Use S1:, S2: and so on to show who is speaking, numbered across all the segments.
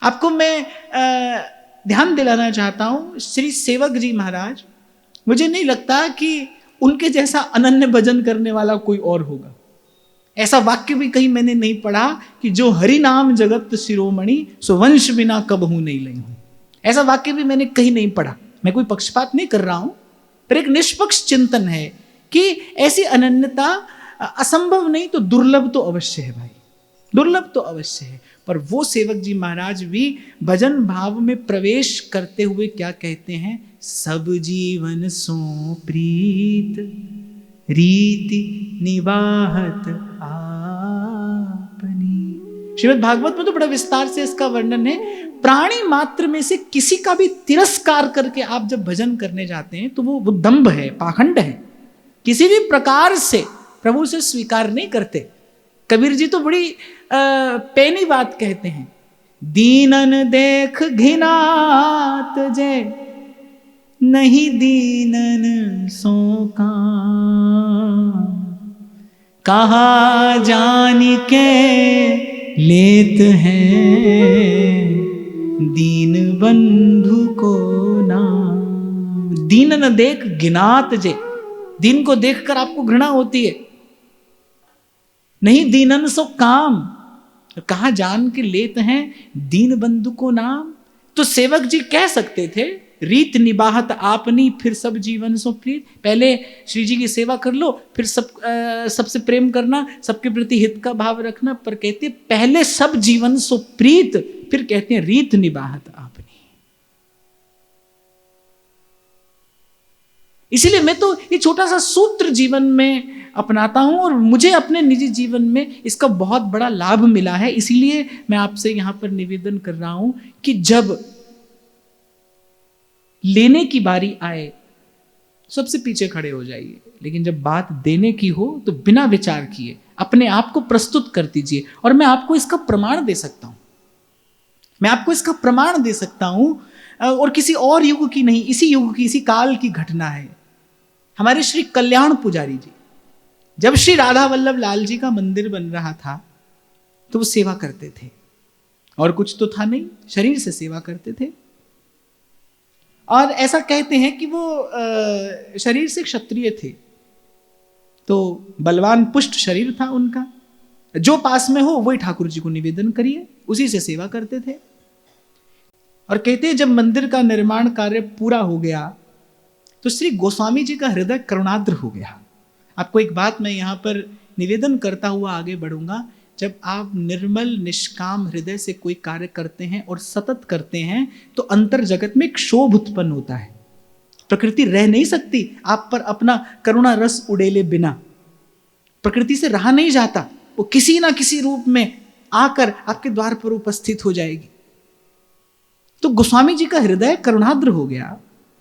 S1: आपको मैं ध्यान दिलाना चाहता हूं, श्री सेवक जी महाराज, मुझे नहीं लगता कि उनके जैसा अनन्य भजन करने वाला कोई और होगा। ऐसा वाक्य भी कहीं मैंने नहीं पढ़ा कि जो हरि नाम जगत शिरोमणि सो वंश बिना कबहू नहीं लई हूं। ऐसा वाक्य भी मैंने कहीं नहीं पढ़ा। मैं कोई पक्षपात नहीं कर रहा हूं, पर एक निष्पक्ष चिंतन है कि ऐसी अनन्यता असंभव नहीं तो दुर्लभ तो अवश्य है भाई, दुर्लभ तो अवश्य है। पर वो सेवक जी महाराज भी भजन भाव में प्रवेश करते हुए क्या कहते हैं, सब जीवन सो प्रीत रीति निवाहत आपनी। श्रीमद् भागवत में तो बड़ा विस्तार से इसका वर्णन है। प्राणी मात्र में से किसी का भी तिरस्कार करके आप जब भजन करने जाते हैं तो वो दंभ है, पाखंड है, किसी भी प्रकार से प्रभु से स्वीकार नहीं करते। कबीर जी तो बड़ी पैनी बात कहते हैं, दीनन देख घिनात जे नहीं दीनन सो कहा जान के लेत हैं दीन बंधु को नाम। दीनन देख घिनात जे, दीन को देखकर आपको घृणा होती है, नहीं दीनन सो काम, तो कहां जान के लेते हैं दीन बंधु को नाम। तो सेवक जी कह सकते थे, रीत निबाहत आपनी फिर सब जीवन सो प्रीत। पहले श्री जी की सेवा कर लो, फिर सबसे प्रेम करना, सबके प्रति हित का भाव रखना। पर कहते पहले सब जीवन सो प्रीत, फिर कहते हैं रीत निबाहत आपनी। इसीलिए मैं तो ये छोटा सा सूत्र जीवन में अपनाता हूं और मुझे अपने निजी जीवन में इसका बहुत बड़ा लाभ मिला है। इसीलिए मैं आपसे यहां पर निवेदन कर रहा हूं कि जब लेने की बारी आए सबसे पीछे खड़े हो जाइए, लेकिन जब बात देने की हो तो बिना विचार किए अपने आप को प्रस्तुत कर दीजिए। और मैं आपको इसका प्रमाण दे सकता हूं, मैं आपको इसका प्रमाण दे सकता हूं, और किसी और युग की नहीं, इसी युग की, इसी काल की घटना है। हमारे श्री कल्याण पुजारी जी, जब श्री राधा वल्लभ लाल जी का मंदिर बन रहा था तो वो सेवा करते थे, और कुछ तो था नहीं, शरीर से सेवा करते थे। और ऐसा कहते हैं कि वो शरीर से क्षत्रिय थे, तो बलवान पुष्ट शरीर था उनका, जो पास में हो वही ठाकुर जी को निवेदन करिए, उसी से सेवा करते थे। और कहते हैं जब मंदिर का निर्माण कार्य पूरा हो गया तो श्री गोस्वामी जी का हृदय करुणाद्र हो गया। आपको एक बात मैं यहाँ पर निवेदन करता हुआ आगे बढ़ूंगा, जब आप निर्मल निष्काम हृदय से कोई कार्य करते हैं और सतत करते हैं तो अंतर जगत में एक क्षोभ उत्पन्न होता है। प्रकृति रह नहीं सकती आप पर अपना करुणा रस उड़ेले बिना, प्रकृति से रहा नहीं जाता, वो किसी ना किसी रूप में आकर आपके द्वार पर उपस्थित हो जाएगी। तो गोस्वामी जी का हृदय करुणाद्र हो गया।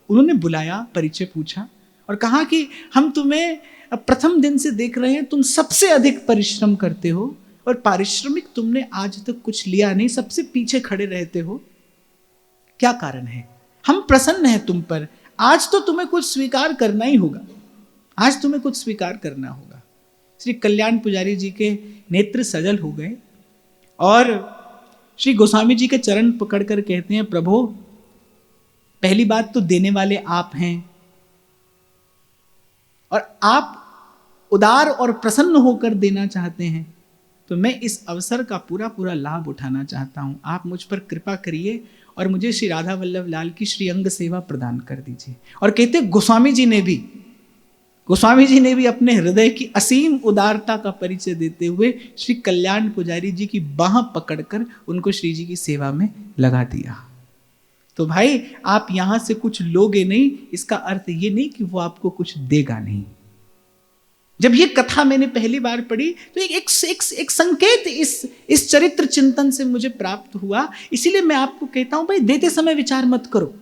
S1: उन्होंने बुलाया, परिचय पूछा और कहा कि हम तुम्हें प्रथम दिन से देख रहे हैं, तुम सबसे अधिक परिश्रम करते हो और पारिश्रमिक तुमने आज तक कुछ लिया नहीं, सबसे पीछे खड़े रहते हो, क्या कारण है? हम प्रसन्न हैं तुम पर, आज तो तुम्हें कुछ स्वीकार करना ही होगा, आज तुम्हें कुछ स्वीकार करना होगा। श्री कल्याण पुजारी जी के नेत्र सजल हो गए और श्री गोस्वामी जी के चरण पकड़कर कहते हैं, प्रभु पहली बात तो देने वाले आप हैं और आप उदार और प्रसन्न होकर देना चाहते हैं, तो मैं इस अवसर का पूरा पूरा लाभ उठाना चाहता हूं। आप मुझ पर कृपा करिए और मुझे श्री राधा वल्लभ लाल की श्री अंग सेवा प्रदान कर दीजिए। और कहते गोस्वामी जी ने भी अपने हृदय की असीम उदारता का परिचय देते हुए श्री कल्याण पुजारी जी की बाह पकड़कर उनको श्री जी की सेवा में लगा दिया। तो भाई आप यहां से कुछ लोगे नहीं, इसका अर्थ ये नहीं कि वो आपको कुछ देगा नहीं। जब ये कथा मैंने पहली बार पढ़ी तो एक संकेत इस चरित्र चिंतन से मुझे प्राप्त हुआ। इसीलिए मैं आपको कहता हूं भाई देते समय विचार मत करो।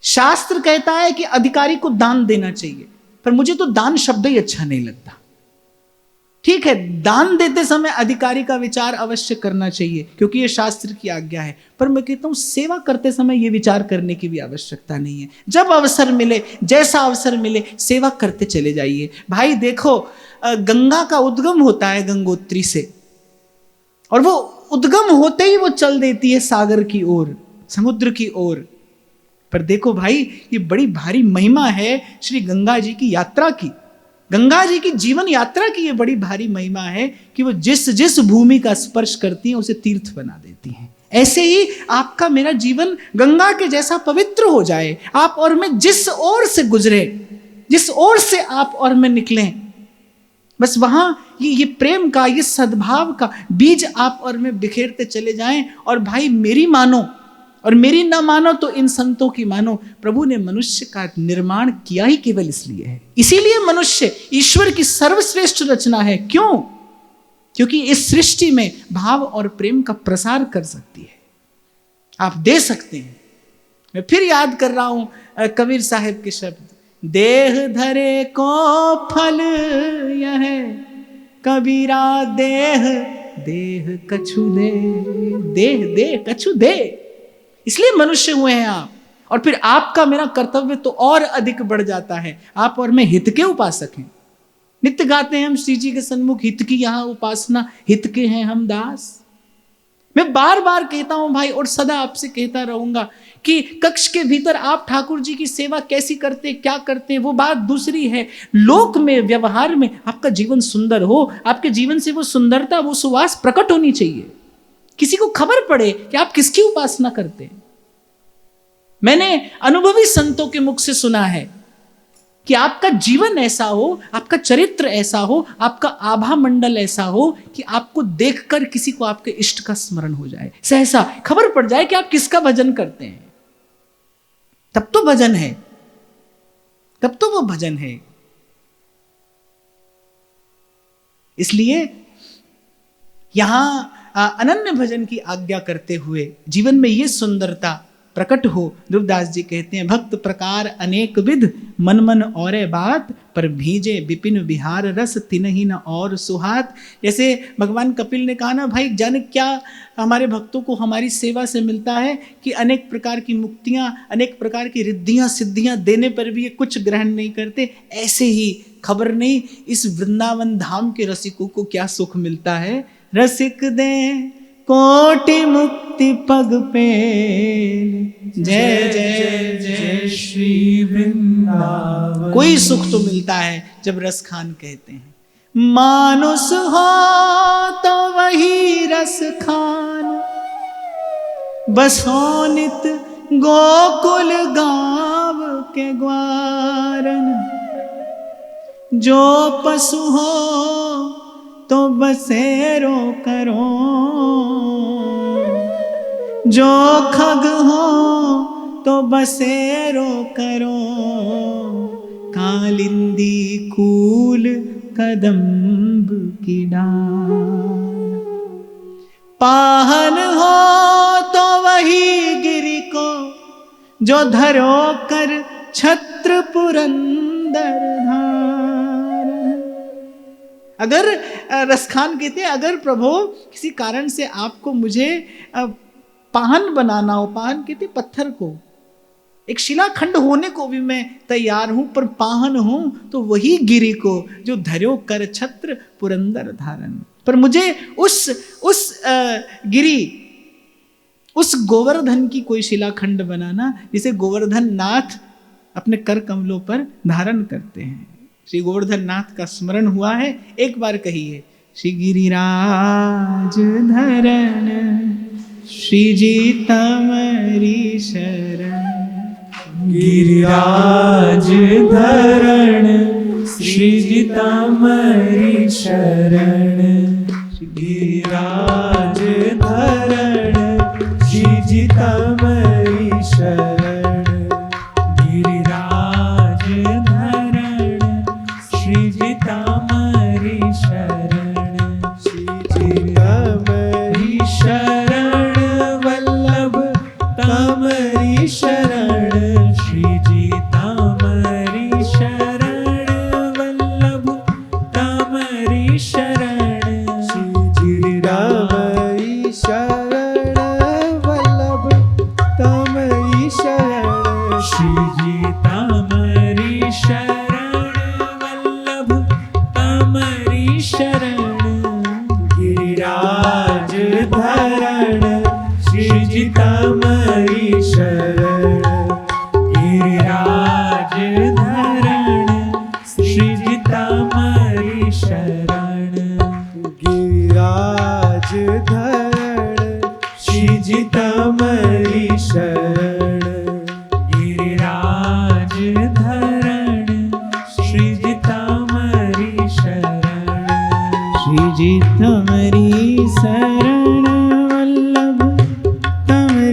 S1: शास्त्र कहता है कि अधिकारी को दान देना चाहिए, पर मुझे तो दान शब्द ही अच्छा नहीं लगता। ठीक है, दान देते समय अधिकारी का विचार अवश्य करना चाहिए क्योंकि यह शास्त्र की आज्ञा है, पर मैं कहता हूं सेवा करते समय यह विचार करने की भी आवश्यकता नहीं है। जब अवसर मिले, जैसा अवसर मिले, सेवा करते चले जाइए। भाई देखो, गंगा का उद्गम होता है गंगोत्री से, और वो उद्गम होते ही वो चल देती है सागर की ओर, समुद्र की ओर। पर देखो भाई, ये बड़ी भारी महिमा है श्री गंगा जी की यात्रा की, गंगा जी की जीवन यात्रा की। ये बड़ी भारी महिमा है कि वो जिस जिस भूमि का स्पर्श करती हैं उसे तीर्थ बना देती हैं। ऐसे ही आपका मेरा जीवन गंगा के जैसा पवित्र हो जाए। आप और मैं जिस ओर से गुजरे, जिस ओर से आप और मैं निकलें, बस वहां ये प्रेम का, ये सद्भाव का बीज आप और मैं बिखेरते चले जाएं। और भाई मेरी मानो और मेरी ना मानो तो इन संतों की मानो, प्रभु ने मनुष्य का निर्माण किया ही केवल इसलिए है। इसीलिए मनुष्य ईश्वर की सर्वश्रेष्ठ रचना है। क्यों? क्योंकि इस सृष्टि में भाव और प्रेम का प्रसार कर सकती है, आप दे सकते हैं। मैं फिर याद कर रहा हूं कबीर साहब के शब्द, देह धरे को फल यह कबीरा देह देह कछु दे, देह दे कछु दे। इसलिए मनुष्य हुए हैं आप। और फिर आपका मेरा कर्तव्य तो और अधिक बढ़ जाता है। आप और मैं हित के उपासक हैं। नित्य गाते हैं हम श्री जी के सन्मुख, हित की यहां उपासना, हित के हैं हम दास। मैं बार बार कहता हूं भाई, और सदा आपसे कहता रहूंगा कि कक्ष के भीतर आप ठाकुर जी की सेवा कैसी करते, क्या करते, वो बात दूसरी है। लोक में, व्यवहार में आपका जीवन सुंदर हो, आपके जीवन से वो सुंदरता, वो सुवास प्रकट होनी चाहिए। किसी को खबर पड़े कि आप किसकी उपासना करते हैं। मैंने अनुभवी संतों के मुख से सुना है कि आपका जीवन ऐसा हो, आपका चरित्र ऐसा हो, आपका आभा मंडल ऐसा हो कि आपको देखकर किसी को आपके इष्ट का स्मरण हो जाए, सहसा खबर पड़ जाए कि आप किसका भजन करते हैं। तब तो भजन है, तब तो वो भजन है। इसलिए यहां अनन्य भजन की आज्ञा करते हुए जीवन में ये सुंदरता प्रकट हो। ध्रुवदास जी कहते हैं, भक्त प्रकार अनेक विध मन मन औरे बात, पर भीजे विपिन विहार रस तिनहि न और सुहात। जैसे भगवान कपिल ने कहा ना, भाई जाने क्या हमारे भक्तों को हमारी सेवा से मिलता है कि अनेक प्रकार की मुक्तियां, अनेक प्रकार की रिद्धियां सिद्धियां देने पर भी ये कुछ ग्रहण नहीं करते। ऐसे ही खबर नहीं इस वृंदावन धाम के रसिकों को क्या सुख मिलता है। रसिक दे कोटि मुक्ति पग पे, जय जय जय श्री वृंदावन। कोई सुख तो मिलता है जब रस खान कहते हैं। मानुष हो तो वही रस खान, बसो नित गोकुल गाँव के ग्वारन। जो पशु हो तो बसेरो करो, जो खग हो तो बसेरो करो। कालिंदी कूल कदम्ब की डाल, पाहन हो तो वही गिरि को, जो धरो कर छत्र पुरंदर धार। अगर रसखान कहते हैं, अगर प्रभु किसी कारण से आपको मुझे पाहन बनाना हो, पाहन कहते पत्थर को, एक शिलाखंड होने को भी मैं तैयार हूं, पर पाहन हूं तो वही गिरि को, जो धर्यो कर छत्र पुरंदर धारण। पर मुझे उस गिरि, उस गोवर्धन की कोई शिलाखंड बनाना जिसे गोवर्धन नाथ अपने कर कमलों पर धारण करते हैं। श्री गोवर्धन नाथ का स्मरण हुआ है, एक बार कहिए, श्री गिरिराज धरण श्री जी तमरी शरण।
S2: गिरिराज धरण श्री जी तमरी शरण। गिरिराज धरण श्री जी तमरी शरण। गिरिराज धरण श्री जी तमरी शरण। श्री जी तमरी शरण वल्लभ तमरी शरण। श्री जी तमरी शरण वल्लभ तमरी शरण। श्री जी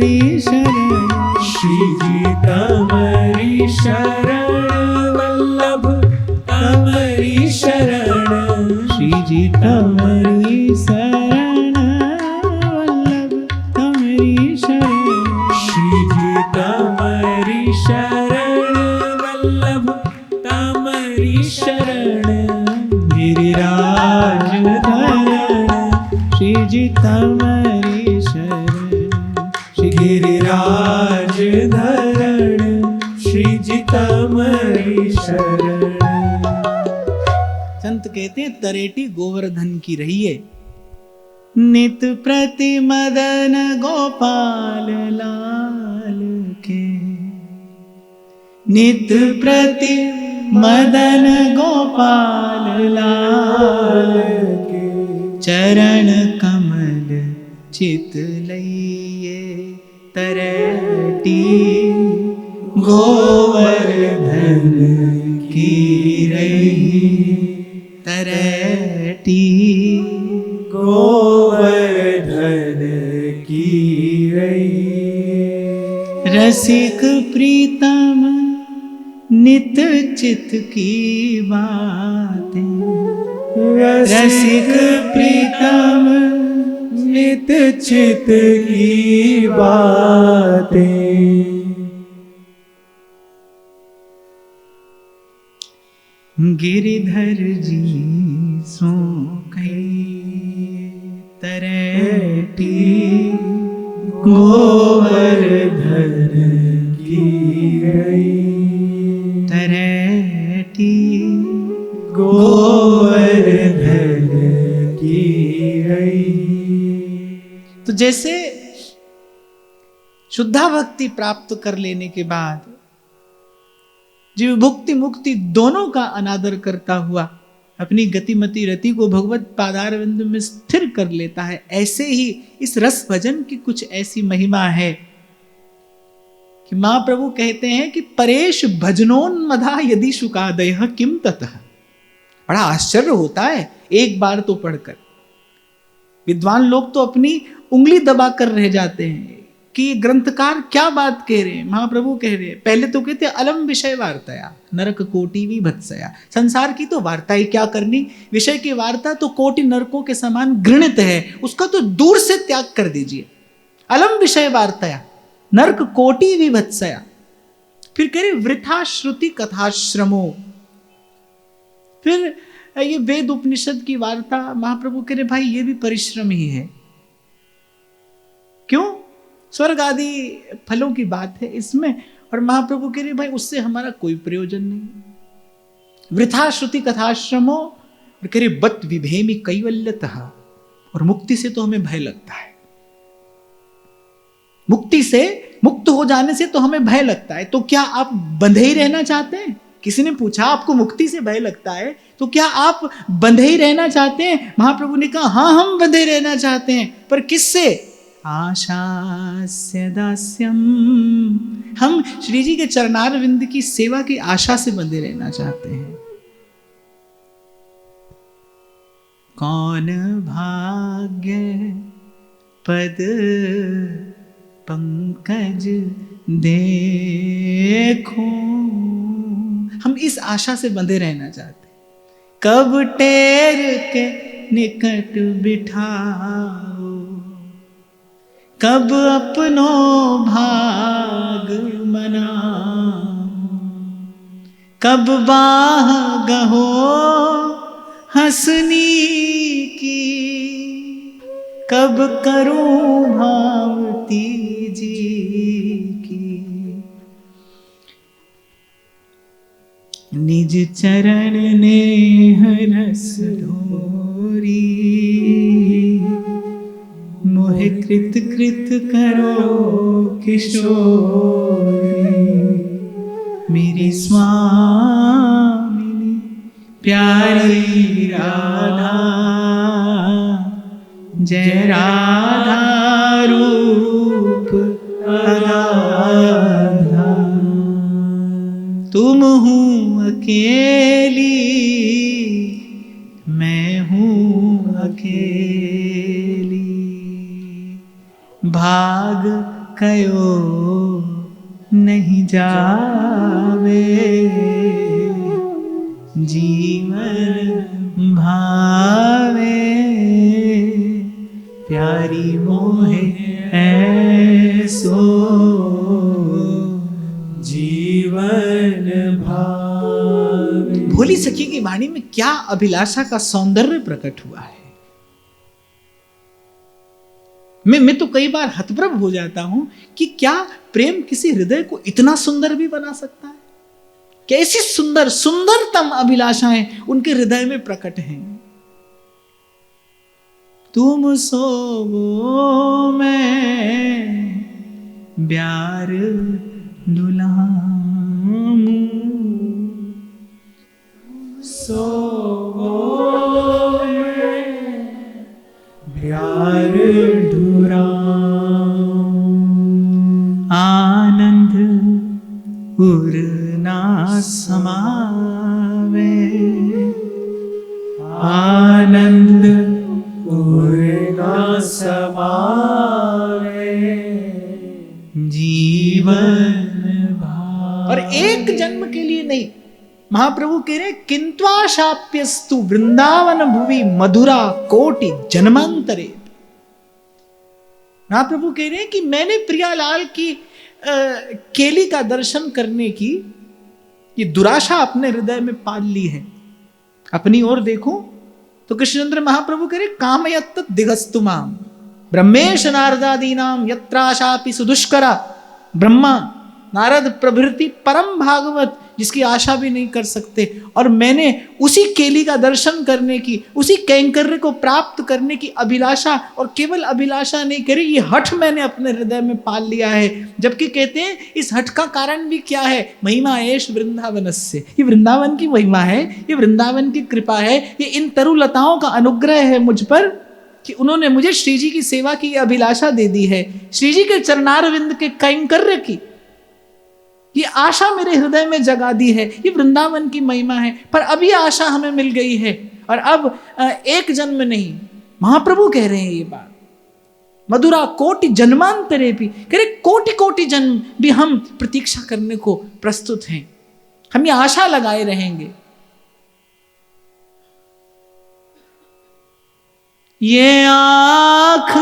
S2: तमरी शरण श्रीजी तमरी शरण वल्लभ तमरी शरण श्रीजी तमरी शरण वल्लभ तमरी शरण श्रीजी तमरी शरण वल्लभ तमरी शरण गिरिराज धरण श्रीजी तमरी शरण श्री गिरिराज धरण श्रीजी तमरी शरण।
S1: संत कहते हैं तरेटी गोवर्धन की रहिए, नित प्रति मदन गोपाल लाल के, नित प्रति मदन गोपाल लाल के, चरण कमल चित लइए तरेटी गोवर्धन की रही, तरेटी
S2: गोवर्धन की रही।
S1: रसिक प्रीतम नित चित की बातें, रसिक प्रीतम
S2: नित चित की बातें।
S1: गिरिधर जी सो कही तरेटी
S2: गोवर्धन की रही,
S1: तरेटी
S2: गोवर्धन की रही।
S1: तो जैसे शुद्धा भक्ति प्राप्त कर लेने के बाद जीव भुक्ति मुक्ति दोनों का अनादर करता हुआ अपनी गतिमति रति को भगवत पादारविंद में स्थिर कर लेता है, ऐसे ही इस रस भजन की कुछ ऐसी महिमा है कि महाप्रभु कहते हैं कि परेश भजनोन्मधा यदि शुकादयः किम ततः। बड़ा आश्चर्य होता है एक बार तो पढ़कर, विद्वान लोग तो अपनी उंगली दबा कर रह जाते हैं कि ये ग्रंथकार क्या बात कह रहे हैं। महाप्रभु कह रहे हैं, पहले तो कहते अलम विषय वार्ताया नरक कोटि विभत्सया, संसार की तो वार्ता ही क्या करनी, विषय की वार्ता तो कोटि नरकों के समान घृणित है, उसका तो दूर से त्याग कर दीजिए। अलम विषय वार्ताया नरक कोटि विभत्सया। फिर कह रहे वृथा श्रुति कथाश्रमो, फिर ये वेद उपनिषद की वार्ता महाप्रभु कह रहे भाई ये भी परिश्रम ही है। क्यों? स्वर्ग आदि फलों की बात है इसमें, और महाप्रभु कह रहे भाई उससे हमारा कोई प्रयोजन नहीं। वृथा श्रुति कथाश्रमो, और कह रहे बत विभेमि कैवल्यतः, और मुक्ति से तो हमें भय लगता है, मुक्ति से मुक्त हो जाने से तो हमें भय लगता है। तो क्या आप बंधे ही रहना चाहते हैं? किसी ने पूछा आपको मुक्ति से भय लगता है तो क्या आप बंधे ही रहना चाहते हैं? महाप्रभु ने कहा हाँ हम बंधे रहना चाहते हैं, पर किससे? आशास्य दास्यम, हम श्री जी के चरणारविंद की सेवा की आशा से बंधे रहना चाहते हैं। कौन भाग्य पद पंकज देखो, हम इस आशा से बंधे रहना चाहते हैं। कब टेर के निकट बिठाओ, कब अपनो भाग मनाओ, कब बाह गहो हंसनी की, कब करूं भावती जी की। निज चरण ने रस ढोरी, मोहे कृत कृत करो किशोरी। मेरी स्वामिनी प्यारी राधा, जय राधा रूप अगाधा। तुम हूँ अकेली, मैं हूँ अकेली, भाग कयो नहीं जावे, जीवन भावे प्यारी मोहे ऐसो,
S2: जीवन भावे।
S1: भोली सखी की वाणी में क्या अभिलाषा का सौंदर्य प्रकट हुआ है। मैं तो कई बार हतप्रभ हो जाता हूं कि क्या प्रेम किसी हृदय को इतना सुंदर भी बना सकता है। कैसी सुंदर सुंदरतम अभिलाषाएं उनके हृदय में प्रकट हैं। तुम सोवो मैं ब्यार दुलामू,
S2: सोवो मैं ब्यार दुलामू,
S1: आनंद उर ना समावे,
S2: आनंद उर ना समावे,
S1: जीवन भाव। और एक जन्म के लिए नहीं, महाप्रभु कह रहे किंत्वाशाप्यस्तु वृंदावन भुवि मधुरा कोटि जन्मांतरे। महाप्रभु कह रहे हैं कि मैंने प्रियालाल की केली का दर्शन करने की ये दुराशा अपने हृदय में पाल ली है। अपनी ओर देखो तो कृष्णचंद्र महाप्रभु कह रहे कामयत्त दिगस्तु माम ब्रह्मेश नारदादीनाम यत्राशापि सुदुष्करा। ब्रह्मा नारद प्रभृति परम भागवत जिसकी आशा भी नहीं कर सकते, और मैंने उसी केली का दर्शन करने की, उसी कैंकर्य को प्राप्त करने की अभिलाषा, और केवल अभिलाषा नहीं करी, ये हठ मैंने अपने हृदय में पाल लिया है। जबकि कहते हैं इस हठ का कारण भी क्या है, महिमा एष वृंदावनस्य, ये वृंदावन की महिमा है, ये वृंदावन की कृपा है, ये इन तरुलताओं का अनुग्रह है मुझ पर कि उन्होंने मुझे श्री जी की सेवा की अभिलाषा दे दी है। श्री जी के चरणारविंद के कैंकर्य की ये आशा मेरे हृदय में जगा दी है, ये वृंदावन की महिमा है। पर अब ये आशा हमें मिल गई है, और अब एक जन्म नहीं, महाप्रभु कह रहे हैं ये बात, मधुरा कोटि जन्मांतरे भी, कह रहे कोटि कोटि जन्म भी हम प्रतीक्षा करने को प्रस्तुत हैं, हम ये आशा लगाए रहेंगे। ये आँख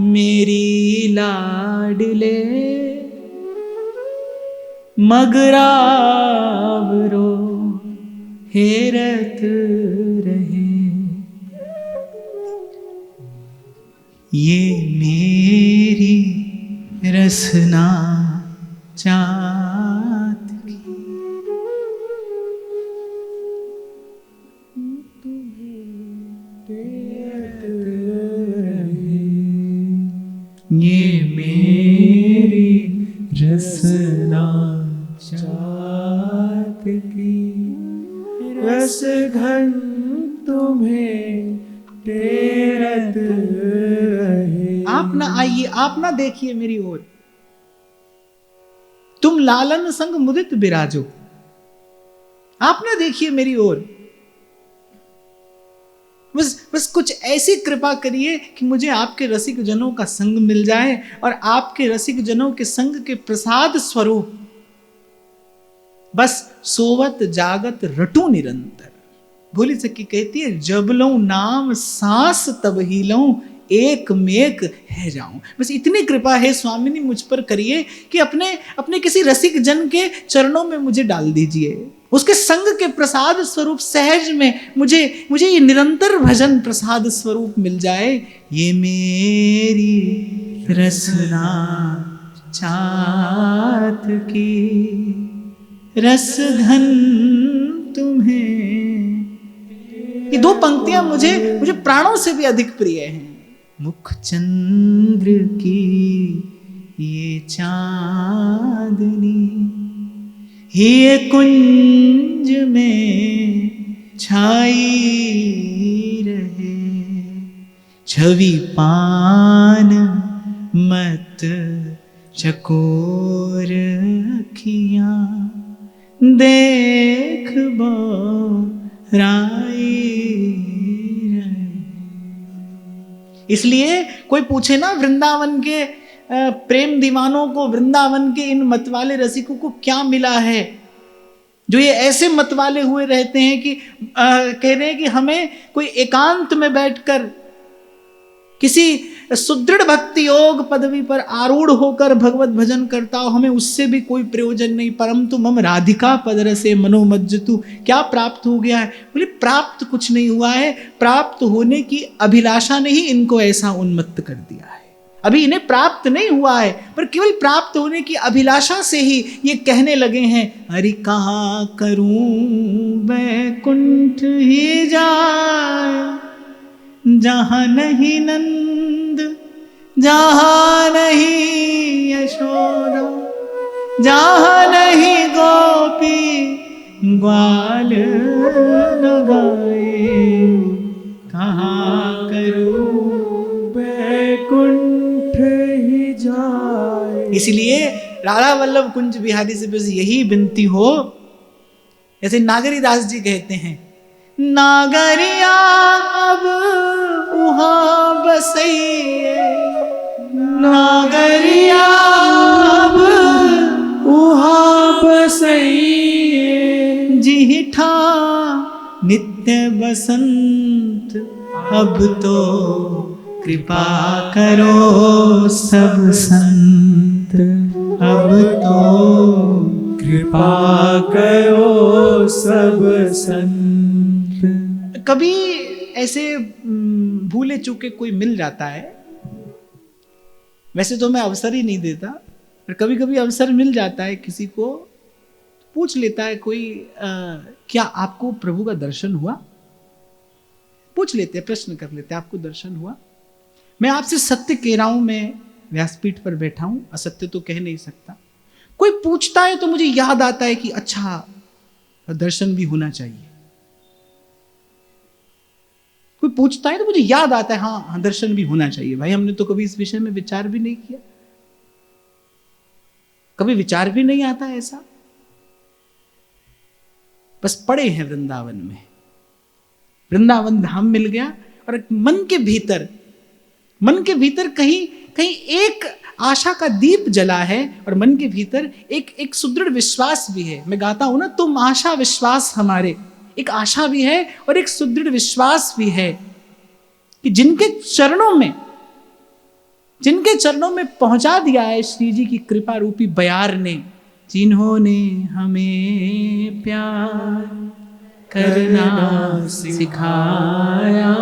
S1: मेरी लाडले मगरावरो हेरत रहे, ये मेरी रसना चाहत की, ये मेरी
S2: रसना चाहत की, रस घन तुम्हें तेरत रहे।
S1: आप ना आइए, आप ना देखिए मेरी ओर, तुम लालन संग मुदित बिराजो, आप ना देखिए मेरी ओर, बस कुछ ऐसी कृपा करिए कि मुझे आपके रसिक जनों का संग मिल जाए, और आपके रसिक जनों के संग के प्रसाद स्वरूप बस सोवत जागत रटू निरंतर। भोली सखी कहती है जब लऊं नाम सांस तब ही लऊं, एक मेक है जाऊं। बस इतनी कृपा है स्वामिनी मुझ पर करिए कि अपने किसी रसिक जन के चरणों में मुझे डाल दीजिए, उसके संग के प्रसाद स्वरूप सहज में मुझे ये निरंतर भजन प्रसाद स्वरूप मिल जाए। ये मेरी रसना चाहत की, रस धन तुम्हें। ये दो पंक्तियां मुझे प्राणों से भी अधिक प्रिय हैं। मुख चंद्र की ये चांदनी, ये कुंज में छाई रहे, छवि पान मत चकोर अखियां, देख राई। इसलिए कोई पूछे ना वृंदावन के प्रेम दीवानों को, वृंदावन के इन मतवाले रसिकों को क्या मिला है जो ये ऐसे मतवाले हुए रहते हैं कि कह रहे हैं कि हमें कोई एकांत में बैठकर किसी सुदृढ़ भक्ति योग पदवी पर आरूढ़ होकर भगवत भजन करता हो, हमें उससे भी कोई प्रयोजन नहीं। परंतु मम राधिका पदरसे मनोमज्जतु, क्या प्राप्त हो गया है? बोले प्राप्त कुछ नहीं हुआ है, प्राप्त होने की अभिलाषा ने ही इनको ऐसा उन्मत्त कर दिया है। अभी इन्हें प्राप्त नहीं हुआ है, पर केवल प्राप्त होने की अभिलाषा से ही ये कहने लगे हैं, हरि कहाँ करूं वैकुंठ ही जाए, जहां नहीं नंद, जहां नहीं यशोदा, जहां नहीं गोपी ग्वाल लगाए, कहाँ करूं
S2: वैकुंठ ही जाए।
S1: इसलिए राधा वल्लभ कुंज बिहारी से बस यही विनती हो, जैसे नागरीदास जी कहते हैं, नागरिया अब वहाँ बसइए, नागरिया अब
S2: वहाँ बसइए,
S1: जिहिठा नित्य बसंत, अब तो कृपा करो सब संत, अब तो
S2: कृपा करो सब संत।
S1: कभी ऐसे भूले चूके कोई मिल जाता है, वैसे तो मैं अवसर ही नहीं देता, पर कभी कभी अवसर मिल जाता है, किसी को पूछ लेता है कोई, क्या आपको प्रभु का दर्शन हुआ? पूछ लेते हैं, प्रश्न कर लेते हैं, आपको दर्शन हुआ? मैं आपसे सत्य कह रहा हूं, मैं व्यासपीठ पर बैठा हूं, असत्य तो कह नहीं सकता। कोई पूछता है तो मुझे याद आता है कि अच्छा दर्शन भी होना चाहिए। कोई पूछता है तो मुझे याद आता है, हाँ दर्शन भी होना चाहिए। भाई हमने तो कभी इस विषय में विचार भी नहीं किया, कभी विचार भी नहीं आता ऐसा, बस पड़े हैं वृंदावन में। वृंदावन धाम मिल गया और मन के भीतर कहीं कहीं एक आशा का दीप जला है, और मन के भीतर एक सुदृढ़ विश्वास भी है। मैं गाता हूं ना, तुम आशा विश्वास हमारे, एक आशा भी है और एक सुदृढ़ विश्वास भी है कि जिनके चरणों में पहुंचा दिया है श्री जी की कृपा रूपी बयार ने, जिन्होंने हमें प्यार करना सिखाया,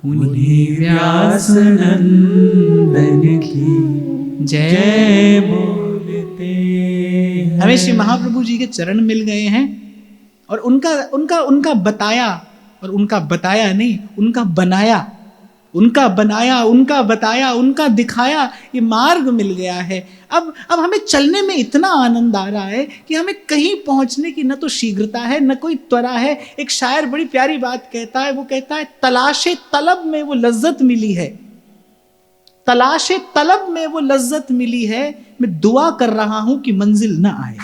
S1: उन्हीं व्यास नंदन की जय बोलते हैं। हमें श्री महाप्रभु जी के चरण मिल गए हैं, और उनका बताया, और उनका बताया नहीं, उनका बनाया, उनका बनाया, उनका बताया, उनका दिखाया, ये मार्ग मिल गया है। अब हमें चलने में इतना आनंद आ रहा है कि हमें कहीं पहुंचने की न तो शीघ्रता है, न कोई त्वरा है। एक शायर बड़ी प्यारी बात कहता है, वो कहता है, तलाशे तलब में वो लज्जत मिली है, तलाशे तलब में वो लज्जत मिली है, मैं दुआ कर रहा हूं कि मंजिल ना आए,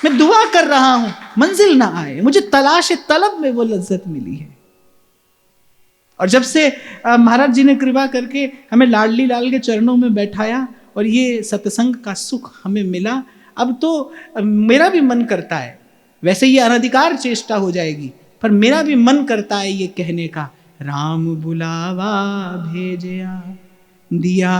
S1: मैं दुआ कर रहा हूं मंजिल ना आए, मुझे तलाशे तलब में वो लज्जत मिली है। और जब से महाराज जी ने कृपा करके हमें लाडली लाल के चरणों में बैठाया और ये सत्संग का सुख हमें मिला, अब तो मेरा भी मन करता है, वैसे ये अनधिकार चेष्टा हो जाएगी, पर मेरा भी मन करता है ये कहने का, राम बुलावा भेजया दिया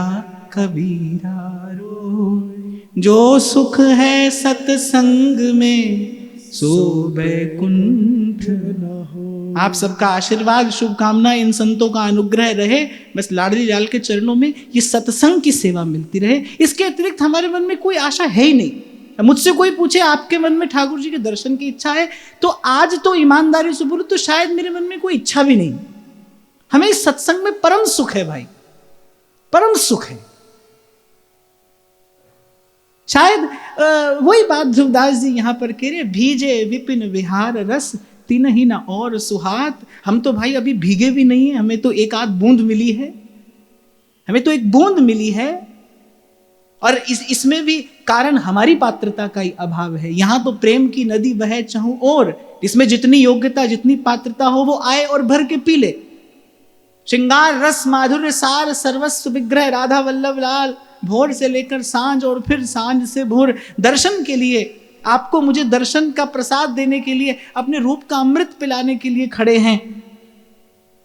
S1: कबीरा रो, जो सुख है सत्संग में सो बैकुंठ न हो। आप सबका आशीर्वाद, शुभकामना, इन संतों का अनुग्रह रहे, बस लाडली लाल के चरणों में ये सत्संग की सेवा मिलती रहे। इसके अतिरिक्त हमारे मन में कोई आशा है ही नहीं। मुझसे कोई पूछे आपके मन में ठाकुर जी के दर्शन की इच्छा है, तो आज तो ईमानदारी से बोलूं तो शायद मेरे मन में कोई इच्छा भी नहीं। हमें इस सत्संग में परम सुख है भाई, परम सुख है। शायद वही बात ध्रुवदास जी यहां पर कह रहे, भीजे विपिन विहार रस तीन ही ना और सुहात। हम तो भाई अभी भीगे भी नहीं है, हमें तो एक आध बूंद मिली है, हमें तो एक बूंद मिली है, और इसमें भी कारण हमारी पात्रता का ही अभाव है। यहां तो प्रेम की नदी बहे चाहूं और, इसमें जितनी योग्यता, जितनी पात्रता हो वो आए और भर के पी ले। श्रृंगार रस माधुर्य सार सर्वस्व विग्रह राधा वल्लभ लाल, भोर से लेकर सांझ और फिर सांझ से भोर, दर्शन के लिए आपको मुझे दर्शन का प्रसाद देने के लिए, अपने रूप का अमृत पिलाने के लिए खड़े हैं।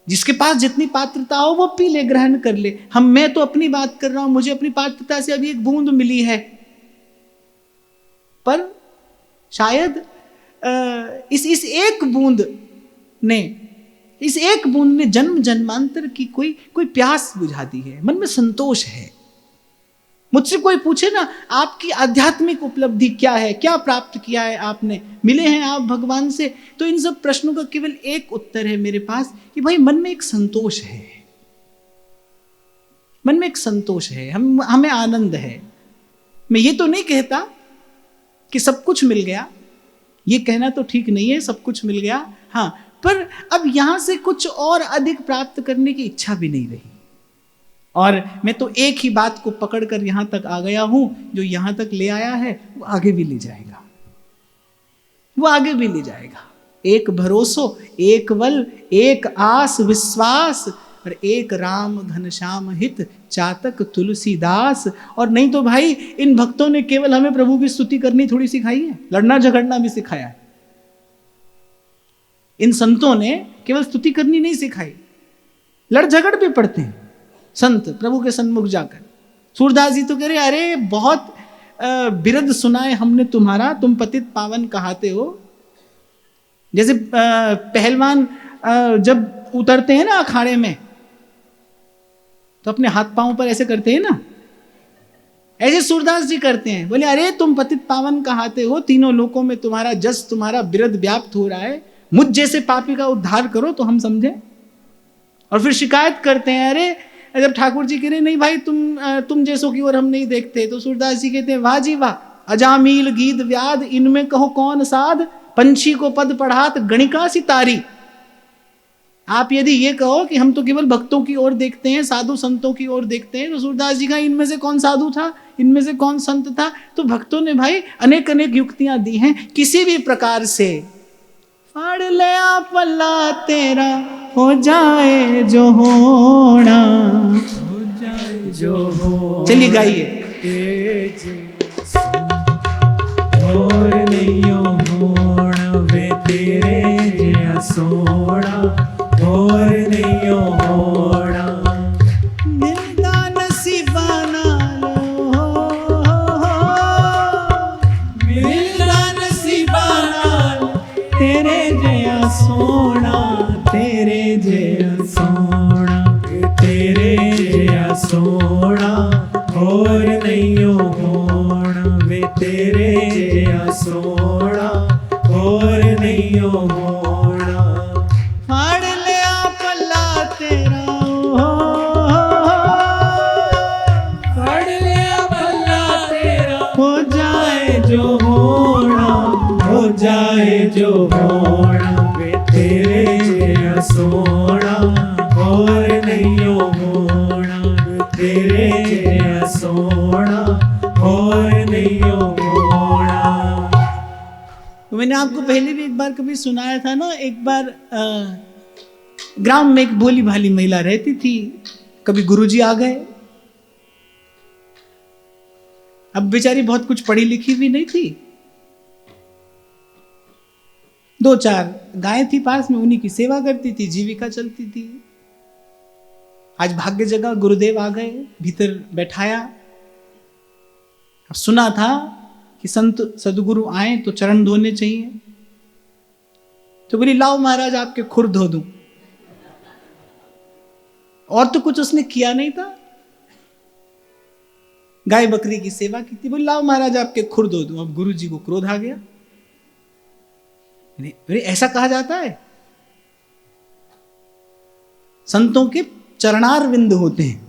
S1: जिसके पास जितनी पात्रता हो वो पी ले, ग्रहण कर ले। मैं तो अपनी बात कर रहा हूं, मुझे अपनी पात्रता से अभी एक बूंद मिली है, पर शायद इस एक बूंद ने जन्म जन्मांतर की कोई प्यास बुझा दी है, मन में संतोष है। मुझसे कोई पूछे ना आपकी आध्यात्मिक उपलब्धि क्या है, क्या प्राप्त किया है आपने, मिले हैं आप भगवान से, तो इन सब प्रश्नों का केवल एक उत्तर है मेरे पास कि भाई मन में एक संतोष है, मन में एक संतोष है, हमें आनंद है। मैं ये तो नहीं कहता कि सब कुछ मिल गया, ये कहना तो ठीक नहीं है, सब कुछ मिल गया, हाँ, पर अब यहां से कुछ और अधिक प्राप्त करने की इच्छा भी नहीं रही। और मैं तो एक ही बात को पकड़कर यहां तक आ गया हूं, जो यहां तक ले आया है वो आगे भी ले जाएगा, वो आगे भी ले जाएगा। एक भरोसो, एक बल, एक आस विश्वास, और एक राम घनश्याम हित चातक तुलसीदास। और नहीं तो भाई इन भक्तों ने केवल हमें प्रभु की स्तुति करनी थोड़ी सिखाई है, लड़ना झगड़ना भी सिखाया है। इन संतों ने केवल स्तुति करनी नहीं सिखाई, लड़ झगड़ भी पड़ते हैं संत प्रभु के सन्मुख जाकर। सूरदास जी तो कह रहे अरे बहुत बिरद सुनाए हमने तुम्हारा, तुम पतित पावन कहाते हो। जैसे पहलवान जब उतरते हैं ना अखाड़े में, तो अपने हाथ पांव पर ऐसे करते हैं ना, ऐसे सूरदास जी करते हैं। बोले अरे तुम पतित पावन कहाते हो, तीनों लोकों में तुम्हारा जस, तुम्हारा बिरद व्याप्त हो रहा है, मुझ जैसे पापी का उद्धार करो तो हम समझे। और फिर शिकायत करते हैं, अरे जब ठाकुर जी कह रहे नहीं भाई तुम जैसों की ओर हम नहीं देखते, तो सूरदास जी कहते हैं वाह जी वाह, अजामील गीत व्याध इनमें कहो कौन साध, पंछी को पद पढ़ात गणिका सितारी। आप यदि ये कहो कि हम तो केवल भक्तों की ओर देखते हैं, साधु संतों की ओर देखते हैं, तो सूरदास जी का इनमें से कौन साधु था, इनमें से कौन संत था। तो भक्तों ने भाई अनेक अनेक युक्तियां दी हैं, किसी भी प्रकार से फाड़ ले पल्ला तेरा हो जाए जो होना,
S2: हो जाए जो हो।
S1: चलिए गाइए।
S2: और नहीं होना वे तेरे जैसा सोना, और नहीं होना
S1: दिलदा नसीबाना लो,
S2: मिलना नसीबाना तेरे जैसा सोना, तेरे जैसा सोना, तेरे जैसा सोना, और नहीं होना वे तेरे जैसा सोना, और नहीं होना।
S1: फाड़ ले पल्ला तेरा
S2: फाड़ ले पल्ला तेरा हो जाए जो होना, हो जाए जो होना वे तेरे जैसा सोना, और नहीं होना वे तेरे जैसा सोना, और नहीं होना।
S1: तो मैंने आपको पहले भी एक बार कभी सुनाया था ना, एक बार ग्राम में एक भोली भाली महिला रहती थी। कभी गुरुजी आ गए, अब बेचारी बहुत कुछ पढ़ी लिखी भी नहीं थी, 2-4 गायें थी पास में, उन्हीं की सेवा करती थी, जीविका चलती थी। आज भाग्य जगह गुरुदेव आ गए, भीतर बैठाया। अब सुना था कि संत सदगुरु आए तो चरण धोने चाहिए, तो बोली लाओ महाराज आपके खुर धो दूं। और तो कुछ उसने किया नहीं था, गाय बकरी की सेवा की थी, बोली लाओ महाराज आपके खुर धो दूं। अब गुरु जी को क्रोध आ गया, अरे ऐसा कहा जाता है? संतों के चरणारविंद होते हैं।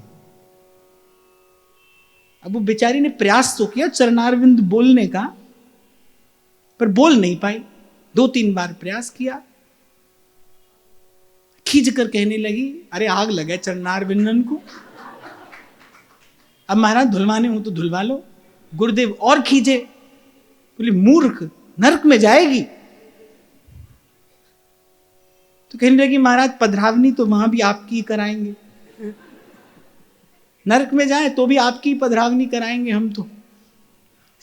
S1: अब वो बेचारी ने प्रयास तो किया चरणारविंद बोलने का, पर बोल नहीं पाई। 2-3 बार प्रयास किया, खींच कर कहने लगी अरे आग लगे चरणारविंदन को, अब महाराज धुलवाने हो तो धुलवा लो। गुरुदेव और खींचे, बोले मूर्ख नरक में जाएगी। तो कहने लगी महाराज पधरावनी तो वहां भी आपकी कराएंगे, नरक में जाए तो भी आपकी पधरावनी कराएंगे हम तो।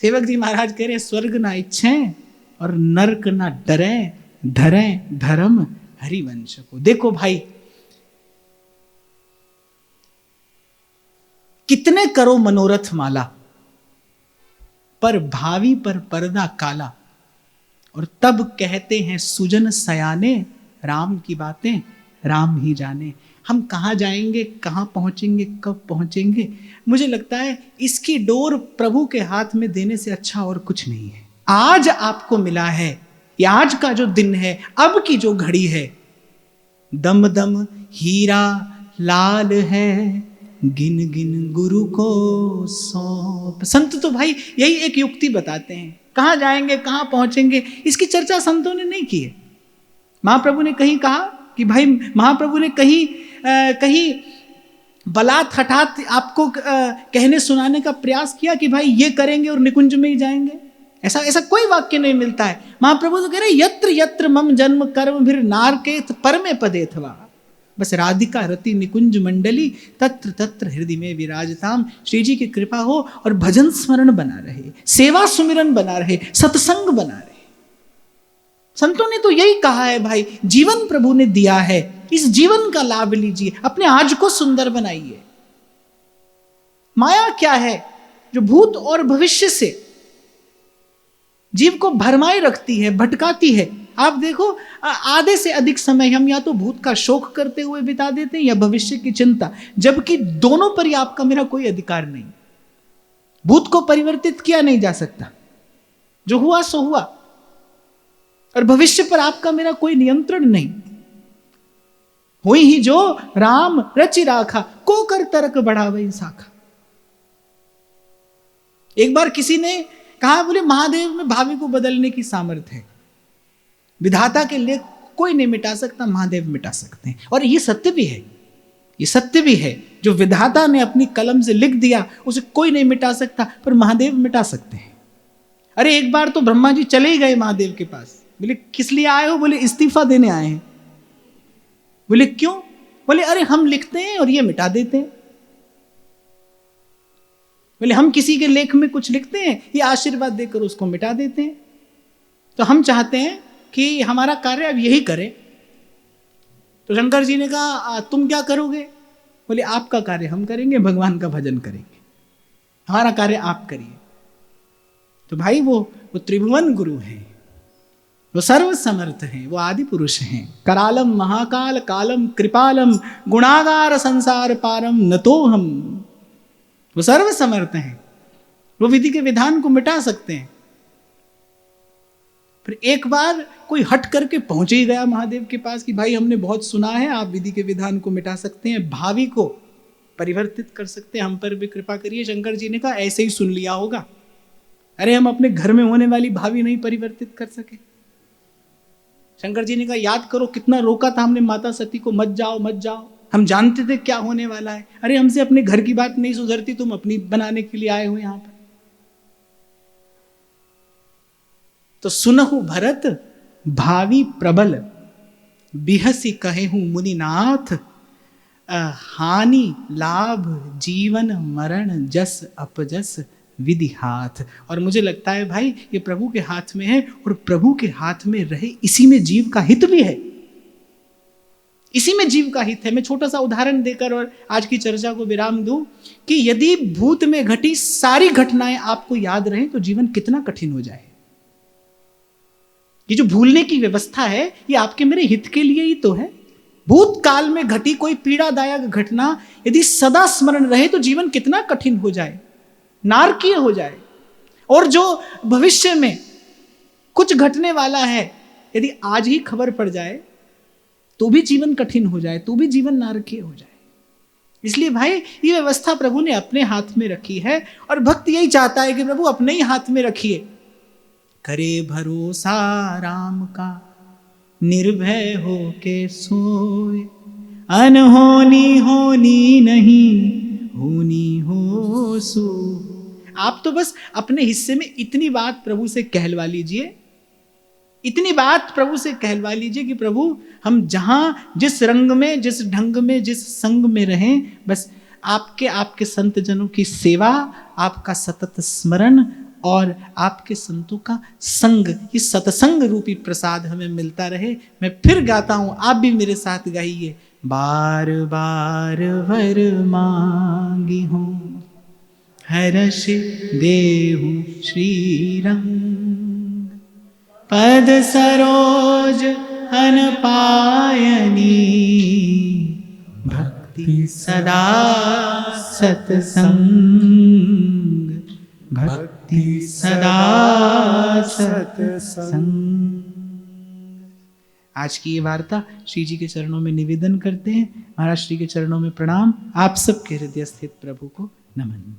S1: सेवक जी महाराज कह रहे स्वर्ग ना इच्छें और नरक ना डरें, धरें धर्म हरिवंश को। देखो भाई कितने करो मनोरथ माला, पर भावी पर पर्दा काला, और तब कहते हैं सुजन सयाने, राम की बातें राम ही जाने। हम कहाँ जाएंगे, कहाँ पहुंचेंगे, कब पहुंचेंगे, मुझे लगता है इसकी डोर प्रभु के हाथ में देने से अच्छा और कुछ नहीं है। आज आपको मिला है, ये आज का जो दिन है, अब की जो घड़ी है, दम दम हीरा लाल है, गिन गिन गुरु को सौंप। संत तो भाई यही एक युक्ति बताते हैं, कहाँ जाएंगे कहाँ पहुंचेंगे, इसकी चर्चा संतों ने नहीं की है। महाप्रभु ने कहीं कहा कि भाई, महाप्रभु ने कहीं बलात् हठात आपको कहने सुनाने का प्रयास किया कि भाई ये करेंगे और निकुंज में ही जाएंगे, ऐसा कोई वाक्य नहीं मिलता है। महाप्रभु तो कह रहे यत्र यत्र मम जन्म कर्म भीर नारकेत परमे पदेथवा, बस राधिका रति निकुंज मंडली तत्र तत्र हृदय में विराजताम। श्री जी की कृपा हो और भजन स्मरण बना रहे, सेवा सुमिरन बना रहे, सत्संग बना रहे। संतों ने तो यही कहा है भाई, जीवन प्रभु ने दिया है, इस जीवन का लाभ लीजिए, अपने आज को सुंदर बनाइए। माया क्या है, जो भूत और भविष्य से जीव को भरमाए रखती है, भटकाती है। आप देखो आधे से अधिक समय हम या तो भूत का शोक करते हुए बिता देते हैं या भविष्य की चिंता, जबकि दोनों पर ही आपका मेरा कोई अधिकार नहीं। भूत को परिवर्तित किया नहीं जा सकता, जो हुआ सो हुआ, और भविष्य पर आपका मेरा कोई नियंत्रण नहीं। हुई ही जो राम रचि राखा, को कर तरक बढ़ावई शाखा। एक बार किसी ने कहा, बोले महादेव में भावी को बदलने की सामर्थ्य है, विधाता के लेख कोई नहीं मिटा सकता, महादेव मिटा सकते हैं। और ये सत्य भी है, ये सत्य भी है, जो विधाता ने अपनी कलम से लिख दिया उसे कोई नहीं मिटा सकता, पर महादेव मिटा सकते हैं। अरे एक बार तो ब्रह्मा जी चले ही गए महादेव के पास। बोले किस लिए आए हो? बोले इस्तीफा देने आए हैं। बोले क्यों? बोले अरे हम लिखते हैं और ये मिटा देते हैं। बोले हम किसी के लेख में कुछ लिखते हैं, ये आशीर्वाद देकर उसको मिटा देते हैं। तो हम चाहते हैं कि हमारा कार्य अब यही करे। तो शंकर जी ने कहा तुम क्या करोगे? बोले आपका कार्य हम करेंगे, भगवान का भजन करेंगे, हमारा कार्य आप करिए। तो भाई वो त्रिभुवन गुरु हैं, वो सर्व समर्थ हैं, वो आदि पुरुष हैं। करालम महाकाल कालम कृपालम गुणागार संसार पारम नतो हम। वो सर्व समर्थ हैं, वो विधि के विधान को मिटा सकते हैं। फिर एक बार कोई हट करके पहुंच ही गया महादेव के पास कि भाई हमने बहुत सुना है, आप विधि के विधान को मिटा सकते हैं, भावी को परिवर्तित कर सकते हैं, हम पर भी कृपा करिए। शंकर जी ने कहा ऐसे ही सुन लिया होगा, अरे हम अपने घर में होने वाली भावी नहीं परिवर्तित कर सके। शंकर जी ने कहा याद करो कितना रोका था हमने माता सती को, मत जाओ मत जाओ, हम जानते थे क्या होने वाला है। अरे हमसे अपने घर की बात नहीं सुधरती, तुम अपनी बनाने के लिए आए हो यहां पर। तो सुनहु भरत भावी प्रबल, बिहसी कहेहु मुनिनाथ, हानि लाभ जीवन मरण जस अपजस विधि हाथ। और मुझे लगता है भाई ये प्रभु के हाथ में है, और प्रभु के हाथ में रहे इसी में जीव का हित भी है, इसी में जीव का हित है। मैं छोटा सा उदाहरण देकर और आज की चर्चा को विराम दूं कि यदि भूत में घटी सारी घटनाएं आपको याद रहें तो जीवन कितना कठिन हो जाए। ये जो भूलने की व्यवस्था है ये आपके मेरे हित के लिए ही तो है। भूतकाल में घटी कोई पीड़ादायक घटना यदि सदा स्मरण रहे तो जीवन कितना कठिन हो जाए, नारकीय हो जाए। और जो भविष्य में कुछ घटने वाला है यदि आज ही खबर पड़ जाए तो भी जीवन कठिन हो जाए, तो भी जीवन नारकीय हो जाए। इसलिए भाई ये व्यवस्था प्रभु ने अपने हाथ में रखी है, और भक्त यही चाहता है कि प्रभु अपने ही हाथ में रखिए। करे भरोसा राम का निर्भय हो के सोए, अनहोनी होनी नहीं होनी हो सो। आप तो बस अपने हिस्से में इतनी बात प्रभु से कहलवा लीजिए, इतनी बात प्रभु से कहलवा लीजिए कि प्रभु हम जहां जिस रंग में, जिस ढंग में, जिस संग में रहें, बस आपके संत जनों की सेवा, आपका सतत स्मरण और आपके संतों का संग, ये सत्संग रूपी प्रसाद हमें मिलता रहे। मैं फिर गाता हूं, आप भी मेरे साथ गाइए। बार बार वर मांगी हूं, हर्ष देहु श्रीरंग, पद सरोज अन पायनी, भक्ति सदा सतसंग, भक्ति सदा सतसंग। आज की ये वार्ता श्री जी के चरणों में निवेदन करते हैं। महाराज श्री के चरणों में प्रणाम। आप सबके हृदय स्थित प्रभु को नमन।